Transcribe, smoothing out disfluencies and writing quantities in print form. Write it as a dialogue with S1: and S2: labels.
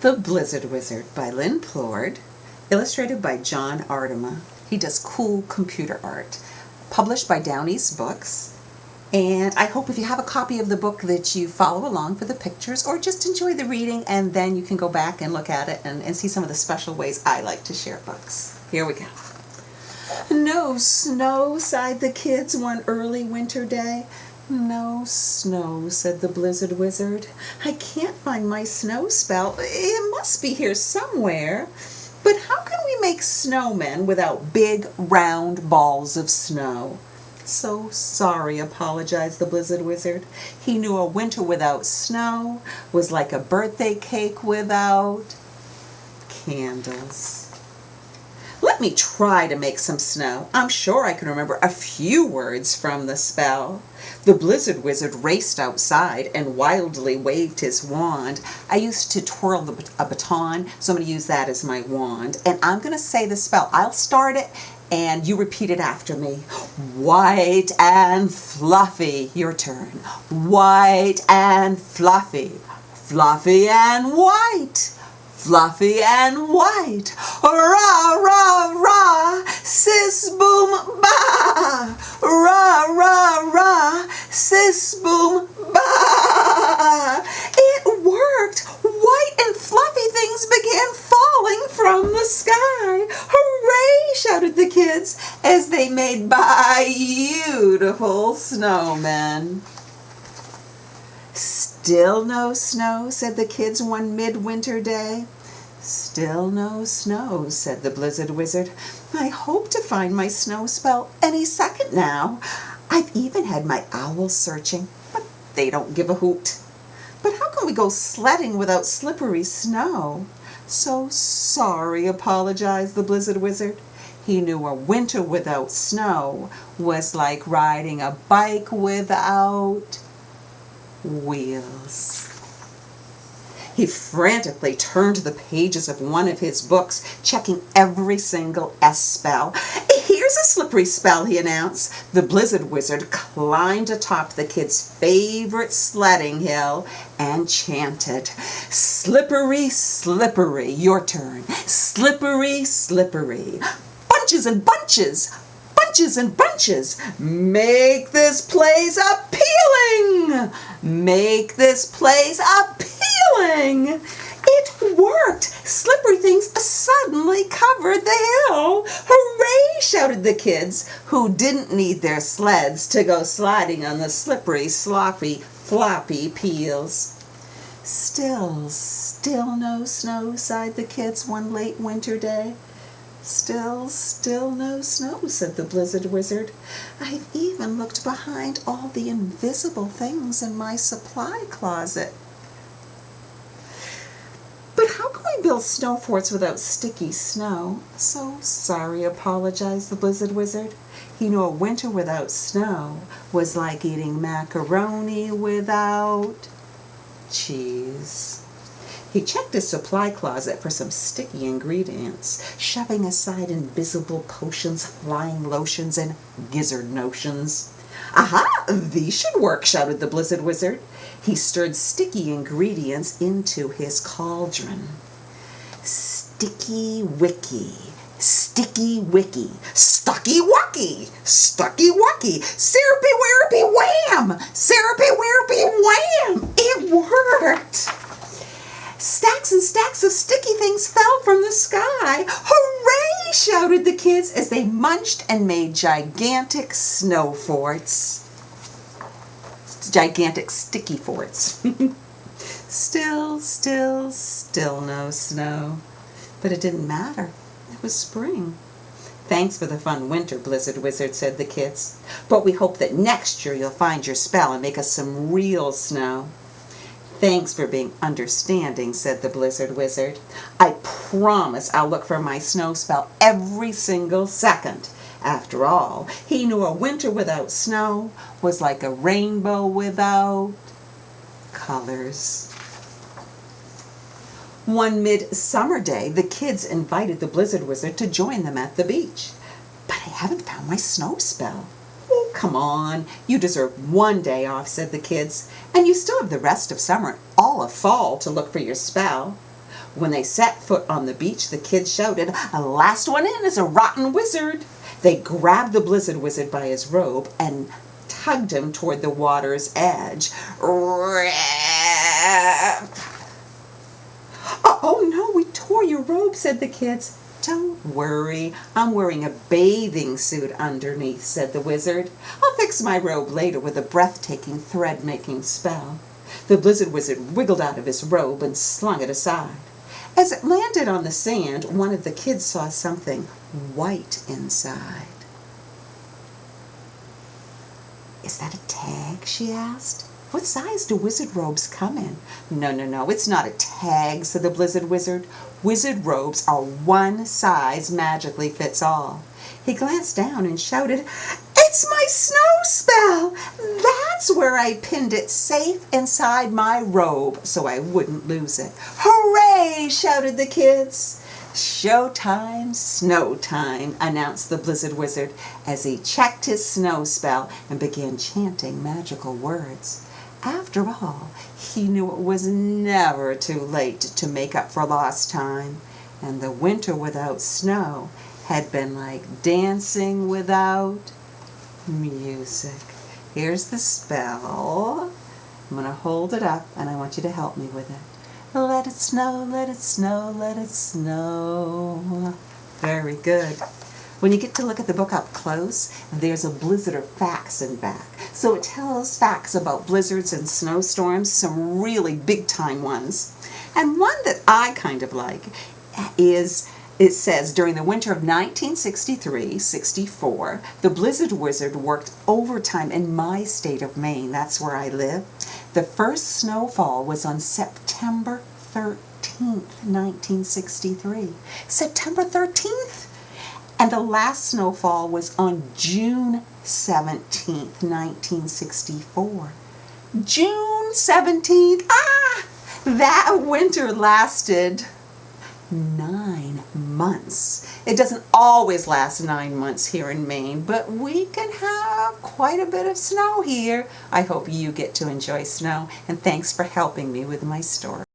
S1: The Blizzard Wizard by Lynn Plourde, illustrated by John Aardema. He does cool computer art. Published by Down East Books. And I hope if you have a copy of the book that you follow along for the pictures or just enjoy the reading, and then you can go back and look at it and see some of the special ways I like to share books. Here we go. No snow, sighed the kids one early winter day. No snow, said the Blizzard Wizard. I can't find my snow spell. It must be here somewhere. But how can we make snowmen without big, round balls of snow? So sorry, apologized the Blizzard Wizard. He knew a winter without snow was like a birthday cake without candles. Let me try to make some snow. I'm sure I can remember a few words from the spell. The Blizzard Wizard raced outside and wildly waved his wand. I used to twirl a baton, so I'm going to use that as my wand. And I'm going to say the spell. I'll start it, and you repeat it after me. White and fluffy. Your turn. White and fluffy. Fluffy and white. Fluffy and white. Rah-rah-rah-sis-boom-BAAAAA. Rah-rah-rah-sis-boom-BAAAAA. It worked. White and fluffy things began falling from the sky. Hooray, shouted the kids as they made beautiful snowmen. Still no snow, said the kids one midwinter day. Still no snow, said the Blizzard Wizard. I hope to find my snow spell any second now. I've even had my owls searching, but they don't give a hoot. But how can we go sledding without slippery snow? So sorry, apologized the Blizzard Wizard. He knew a winter without snow was like riding a bike without wheels. He frantically turned to the pages of one of his books, checking every single S spell. Here's a slippery spell, he announced. The Blizzard Wizard climbed atop the kid's favorite sledding hill and chanted, Slippery, slippery, your turn. Slippery, slippery. Bunches and bunches. Bunches and bunches. Make this place appealing. Make this place appealing. It worked. Slippery things suddenly covered the hill. Hooray, shouted the kids, who didn't need their sleds to go sliding on the slippery, sloppy, floppy peels. Still no snow, sighed the kids one late winter day. Still no snow, said the Blizzard Wizard. I've even looked behind all the invisible things in my supply closet. But how can we build snow forts without sticky snow? So sorry, apologized the Blizzard Wizard. He knew a winter without snow was like eating macaroni without cheese. He checked his supply closet for some sticky ingredients, shoving aside invisible potions, flying lotions, and gizzard notions. Aha! These should work, shouted the Blizzard Wizard. He stirred sticky ingredients into his cauldron. Sticky wicky, sticky wicky, stucky wucky, stucky wucky, syrupy wirupy wham! Syrupy wirupy wham! It worked! Stacks and stacks of sticky things fell from the sky. Hooray, shouted the kids as they munched and made gigantic snow forts. Gigantic sticky forts. Still no snow. But it didn't matter. It was spring. Thanks for the fun winter, Blizzard Wizard, said the kids. But we hope that next year you'll find your spell and make us some real snow. Thanks for being understanding, said the Blizzard Wizard. I promise I'll look for my snow spell every single second. After all, he knew a winter without snow was like a rainbow without colors. One midsummer day, the kids invited the Blizzard Wizard to join them at the beach. But I haven't found my snow spell. Oh, come on. You deserve one day off, said the kids. And you still have the rest of summer, all of fall, to look for your spell. When they set foot on the beach, the kids shouted, "Last one in is a rotten wizard." They grabbed the Blizzard Wizard by his robe and tugged him toward the water's edge. "Oh no, we tore your robe," said the kids. "Don't worry, I'm wearing a bathing suit underneath," said the wizard. "I'll fix my robe later with a breathtaking thread-making spell." The Blizzard Wizard wiggled out of his robe and slung it aside. As it landed on the sand, one of the kids saw something white inside. "Is that a tag?" she asked. "What size do wizard robes come in?" No, it's not a tag," said the Blizzard Wizard. "Wizard robes are one size magically fits all." He glanced down and shouted, "It's my snow spell! That's where I pinned it safe inside my robe so I wouldn't lose it." "Hooray!" shouted the kids. "Showtime, snow time," announced the Blizzard Wizard as he checked his snow spell and began chanting magical words. After all, he knew it was never too late to make up for lost time, and the winter without snow had been like dancing without music. Here's the spell. I'm going to hold it up and I want you to help me with it. Let it snow, let it snow, let it snow. Very good. When you get to look at the book up close, there's a blizzard of facts in back. So it tells facts about blizzards and snowstorms, some really big-time ones. And one that I kind of like is, it says, during the winter of 1963-64, the Blizzard Wizard worked overtime in my state of Maine. That's where I live. The first snowfall was on September 13th, 1963. September 13th? And the last snowfall was on June 17th, 1964. June 17th! That winter lasted 9 months. It doesn't always last 9 months here in Maine, but we can have quite a bit of snow here. I hope you get to enjoy snow, and thanks for helping me with my story.